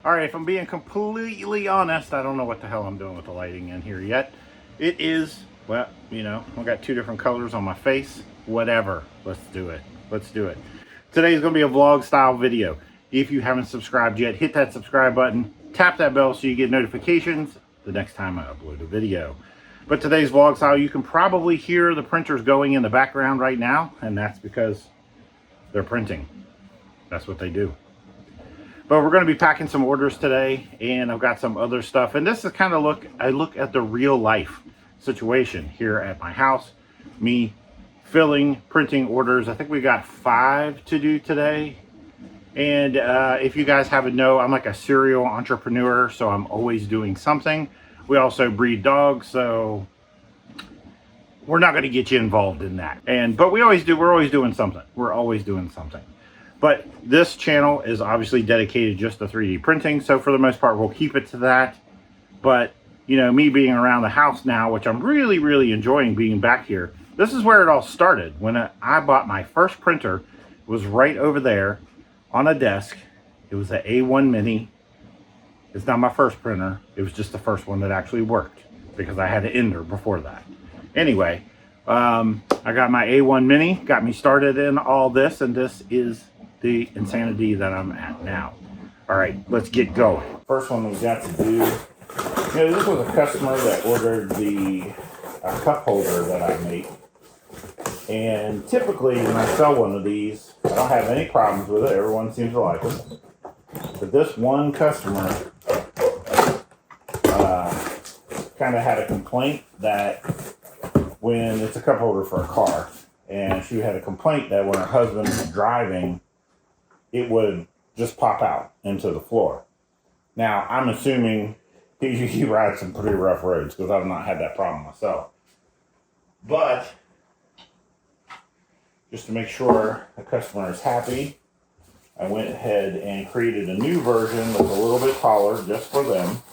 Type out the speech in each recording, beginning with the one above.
All right, if I'm being completely honest, I don't know what the hell I'm doing with the lighting in here yet. It is, well, you know, I've got two different colors on my face. Whatever. Let's do it. Let's do it. Today's going to be a vlog style video. If you haven't subscribed yet, hit that subscribe button. Tap that bell so you get notifications the next time I upload a video. But today's vlog style, you can probably hear the printers going in the background right now, and that's because they're printing. That's what they do. But we're going to be packing some orders today, and I've got some other stuff. And this is kind of I look at the real life situation here at my house. Me filling, printing orders. I think we got 5 to do today. And if you guys haven't know, I'm like a serial entrepreneur, so I'm always doing something. We also breed dogs, so we're not going to get you involved in that. But we're always doing something. We're always doing something. But this channel is obviously dedicated just to 3D printing, so for the most part, we'll keep it to that. But, you know, me being around the house now, which I'm really, really enjoying being back here, this is where it all started. When I bought my first printer, it was right over there on a desk. It was an A1 Mini. It's not my first printer. It was just the first one that actually worked because I had an Ender before that. Anyway, I got my A1 Mini, got me started in all this, and this is the insanity that I'm at now. All right, let's get going. First one we got to do, you know, this was a customer that ordered a cup holder that I make. And typically when I sell one of these, I don't have any problems with it. Everyone seems to like them. But this one customer kind of had a complaint that when it's a cup holder for a car, and she had a complaint that when her husband was driving, it would just pop out into the floor. Now, I'm assuming he rides some pretty rough roads because I've not had that problem myself. But just to make sure the customer is happy, I went ahead and created a new version that's a little bit taller just for them.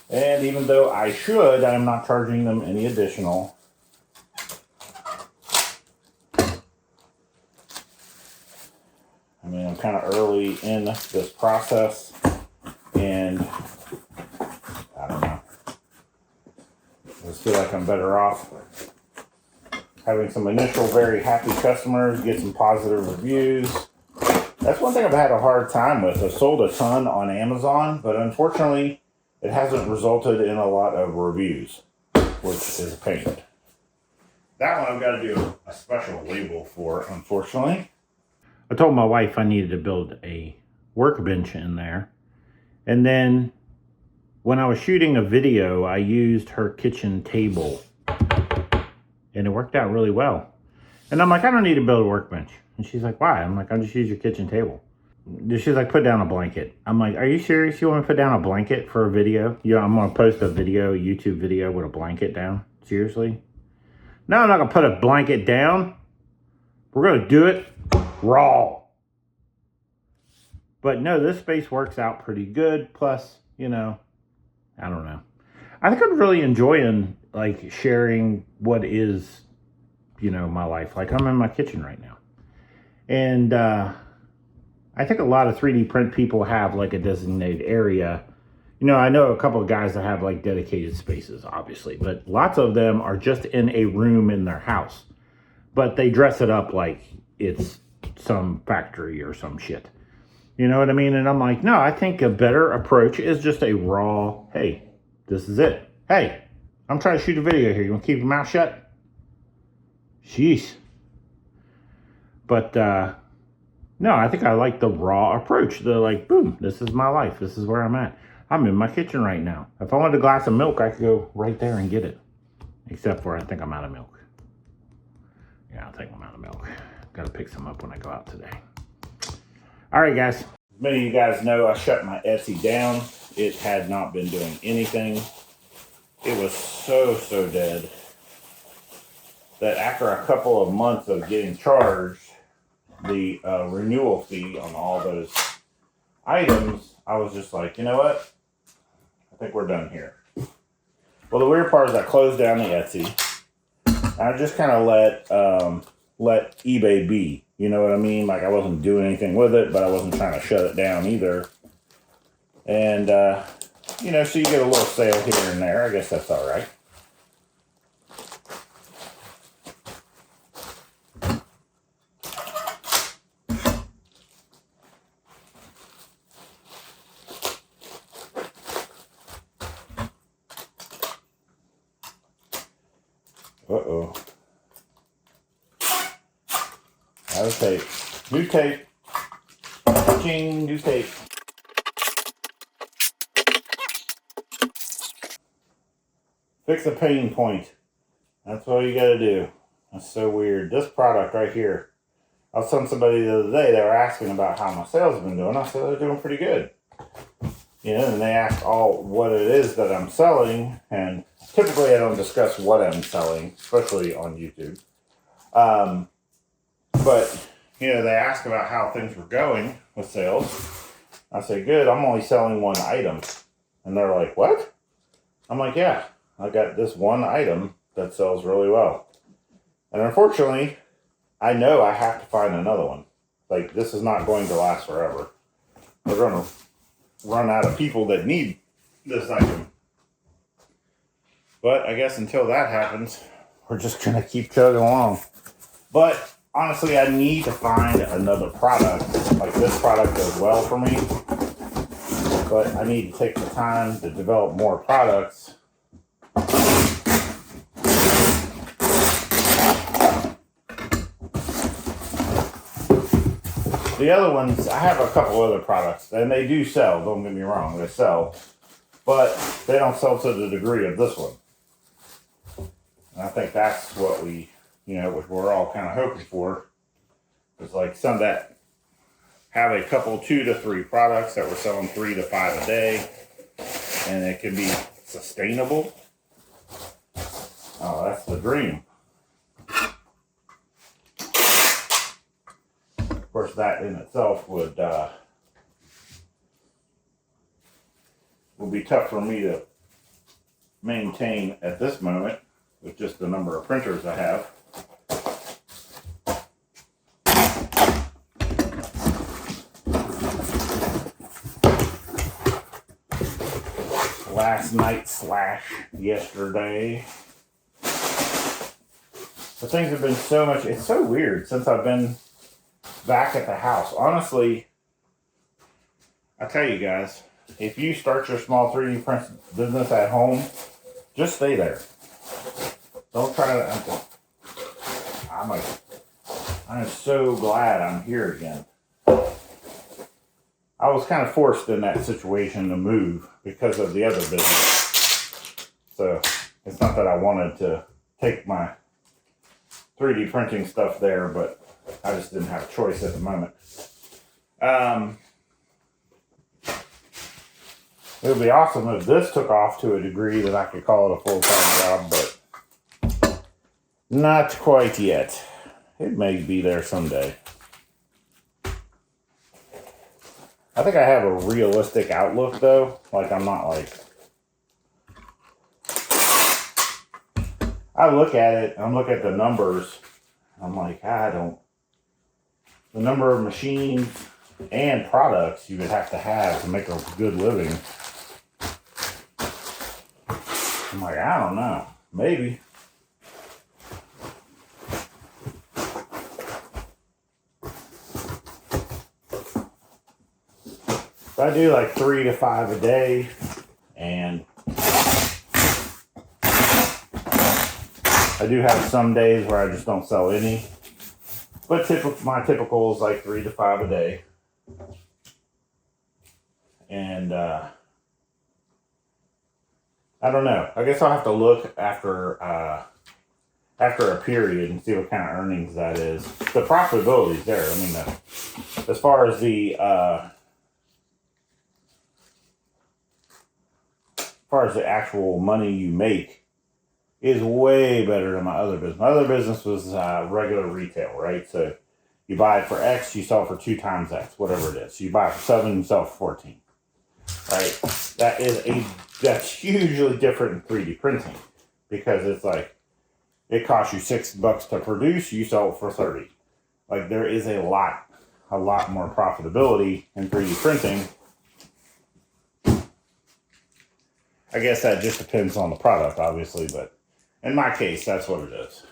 And even though I'm not charging them any additional. I mean, I'm kind of early in this process, and I don't know. I just feel like I'm better off having some initial very happy customers, get some positive reviews. That's one thing I've had a hard time with. I've sold a ton on Amazon, but unfortunately, it hasn't resulted in a lot of reviews, which is a pain. That one I've got to do a special label for, unfortunately. I told my wife I needed to build a workbench in there. And then when I was shooting a video, I used her kitchen table. And it worked out really well. And I'm like, I don't need to build a workbench. And she's like, why? I'm like, I'll just use your kitchen table. She's like, put down a blanket. I'm like, are you serious? You want to put down a blanket for a video? Yeah, I'm going to post a YouTube video with a blanket down. Seriously? No, I'm not going to put a blanket down. We're going to do it raw. But no, this space works out pretty good. Plus, you know, I don't know. I think I'm really enjoying like sharing what is, you know, my life. Like I'm in my kitchen right now. And I think a lot of 3D print people have like a designated area. You know, I know a couple of guys that have like dedicated spaces, obviously, but lots of them are just in a room in their house. But they dress it up like it's some factory or some shit. You know what I mean? And I'm like, no, I think a better approach is just a raw, hey, this is it. Hey, I'm trying to shoot a video here. You want to keep your mouth shut? Sheesh. But, no, I think I like the raw approach. The like, boom, this is my life. This is where I'm at. I'm in my kitchen right now. If I wanted a glass of milk, I could go right there and get it. Except for I think I'm out of milk. Yeah, I think I'm out of milk. Got to pick some up when I go out today. All right, guys. As many of you guys know, I shut my Etsy down. It had not been doing anything. It was so dead that after a couple of months of getting charged the renewal fee on all those items, I was just like, you know what? I think we're done here. Well, the weird part is I closed down the Etsy. I just kind of let eBay be. You know what I mean? Like I wasn't doing anything with it, but I wasn't trying to shut it down either. And, you know, so you get a little sale here and there. I guess that's all right. Uh-oh. Out of tape. New tape. Ching, new tape. Fix a pain point. That's all you gotta do. That's so weird. This product right here. I was telling somebody the other day, they were asking about how my sales have been doing. I said they're doing pretty good. You know, and they asked all what it is that I'm selling, and typically I don't discuss what I'm selling, especially on YouTube. But, you know, they asked about how things were going with sales. I say, good, I'm only selling one item. And they're like, what? I'm like, yeah, I got this one item that sells really well. And unfortunately, I know I have to find another one. Like, this is not going to last forever. We're going to run out of people that need this item. But I guess until that happens, we're just going to keep chugging along. But honestly, I need to find another product. Like, this product does well for me. But I need to take the time to develop more products. The other ones, I have a couple other products, and they do sell, don't get me wrong, they sell, but they don't sell to the degree of this one. And I think that's what we, you know, what we're all kind of hoping for. It's like some that have a couple, 2 to 3 products that we're selling 3 to 5 a day, and it can be sustainable. Oh, that's the dream. Of course, that in itself would be tough for me to maintain at this moment with just the number of printers I have. Last night / yesterday. But things have been so much, it's so weird since I've been back at the house. Honestly, I tell you guys, if you start your small 3D print business at home, just stay there. Don't try to, I'm so glad I'm here again. I was kind of forced in that situation to move because of the other business. So it's not that I wanted to take my 3D printing stuff there, but I just didn't have a choice at the moment. It would be awesome if this took off to a degree that I could call it a full-time job, but not quite yet. It may be there someday. I think I have a realistic outlook, though. Like, I'm not like... I look at it, I'm looking at the numbers, I'm like, the number of machines and products you would have to make a good living. I'm like, I don't know. Maybe. If I do like 3 to 5 a day, and I do have some days where I just don't sell any. But my typical is like 3 to 5 a day. And I don't know. I guess I'll have to look after a period and see what kind of earnings that is. The profitability is there. I mean, as far as the actual money you make is way better than my other business. My other business was regular retail, right? So you buy it for X, you sell it for 2 times X, whatever it is. So you buy it for 7, you sell it for 14, right? That's hugely different in 3D printing because it's like it costs you $6 to produce, you sell it for 30. Like, there is a lot more profitability in 3D printing I guess that just depends on the product, obviously, but in my case, that's what it is.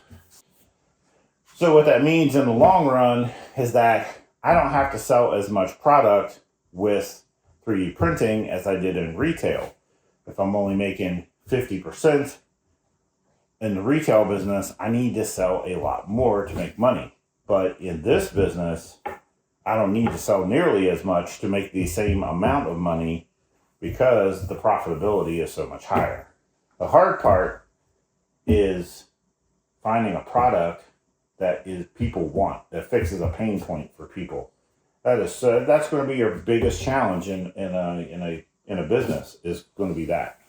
So what that means in the long run is that I don't have to sell as much product with 3D printing as I did in retail. If I'm only making 50% in the retail business, I need to sell a lot more to make money. But in this business, I don't need to sell nearly as much to make the same amount of money because the profitability is so much higher. The hard part is finding a product that is people want, that fixes a pain point for people. That's going to be your biggest challenge in a business, is going to be that.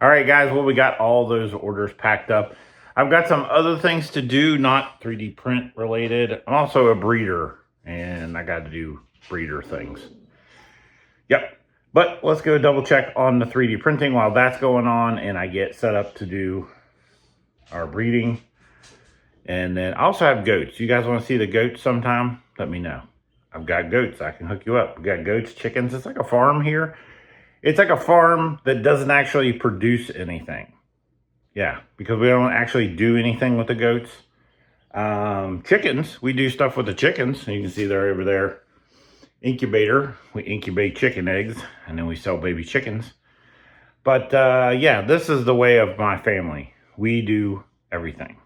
All right, guys. Well, we got all those orders packed up. I've got some other things to do, not 3D print related. I'm also a breeder, and I got to do breeder things. Yep. But let's go double check on the 3D printing while that's going on, and I get set up to do our breeding. And then I also have goats. You guys want to see the goats sometime? Let me know. I've got goats. I can hook you up. We got goats, chickens. It's like a farm here. It's like a farm that doesn't actually produce anything. Yeah, because we don't actually do anything with the goats. Chickens, we do stuff with the chickens. You can see they're over there. Incubator. We incubate chicken eggs, and then we sell baby chickens. But yeah, this is the way of my family. We do everything.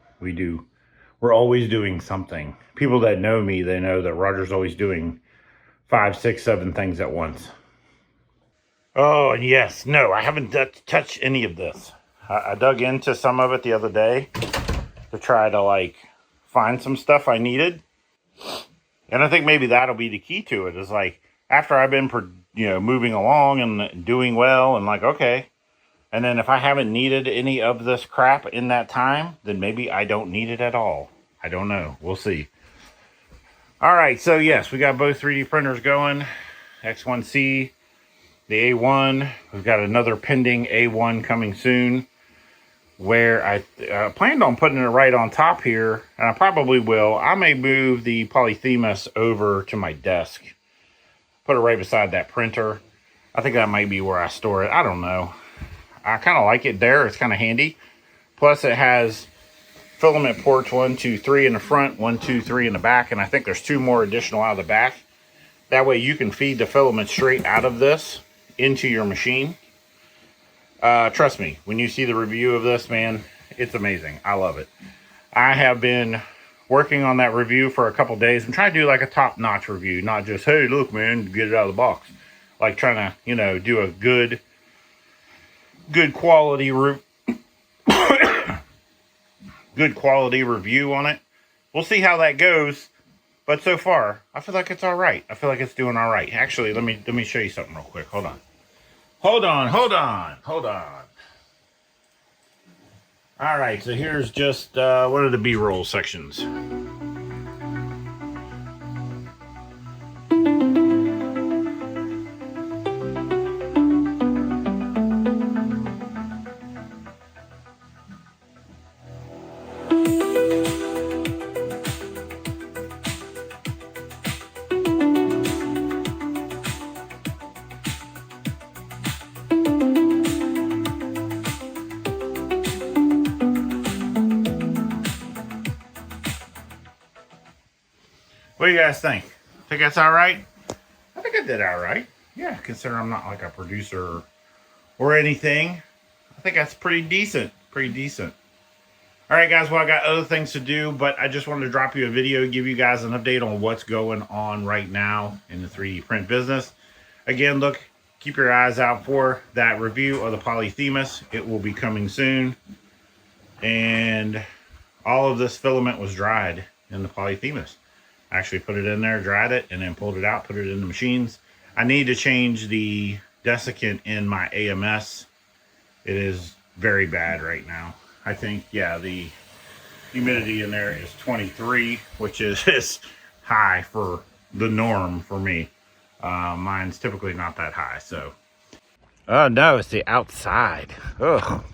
We're always doing something. People that know me, they know that Roger's always doing 5, 6, 7 things at once. Oh, and yes, no, I haven't touched any of this. I dug into some of it the other day to try to like find some stuff I needed. And I think maybe that'll be the key to it, is like after I've been, moving along and doing well and like, okay. And then if I haven't needed any of this crap in that time, then maybe I don't need it at all. I don't know. We'll see. All right. So yes, we got both 3D printers going. X1C, the A1. We've got another pending A1 coming soon, where I planned on putting it right on top here. And I probably will. I may move the Polyphemus over to my desk. Put it right beside that printer. I think that might be where I store it. I don't know. I kind of like it there. It's kind of handy. Plus it has filament ports 1, 2, 3 in the front, 1, 2, 3 in the back. And I think there's 2 more additional out of the back. That way you can feed the filament straight out of this into your machine. Trust me, when you see the review of this, man, it's amazing. I love it. I have been working on that review for a couple days. I'm trying to do like a top-notch review, not just, hey, look, man, get it out of the box. Like trying to, do a good quality good quality review on it. We'll see how that goes, but so far I feel like it's all right. I feel like it's doing all right. Actually, let me show you something real quick. Hold on. All right, so here's just one of the B-roll sections. What do you guys think? Think that's all right? I think I did all right. Yeah, considering I'm not like a producer or anything. I think that's pretty decent. All right, guys. Well, I got other things to do, but I just wanted to drop you a video, give you guys an update on what's going on right now in the 3D print business. Again, look, keep your eyes out for that review of the Polyphemus. It will be coming soon. And all of this filament was dried in the Polyphemus. I actually put it in there, dried it, and then pulled it out, put it in the machines. I need to change the desiccant in my AMS. It is very bad right now. I think, yeah, the humidity in there is 23, which is high for the norm for me. Mine's typically not that high, so. Oh, no, it's the outside. Ugh.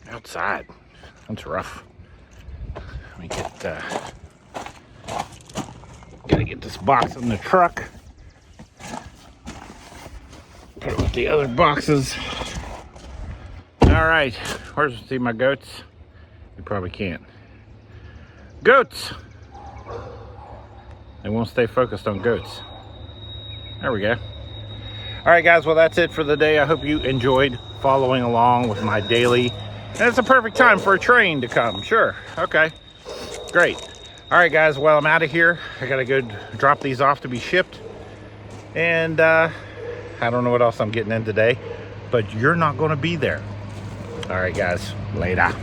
Outside. That's rough. Let me get... Gotta get this box in the truck. Put it with the other boxes. All right, where's see my goats? You probably can't. Goats! They won't stay focused on goats. There we go. All right, guys, well, that's it for the day. I hope you enjoyed following along with my daily. And it's a perfect time for a train to come. Sure, okay, great. All right, guys, well, I'm out of here. I gotta go drop these off to be shipped. And I don't know what else I'm getting in today, but you're not gonna be there. All right, guys, later.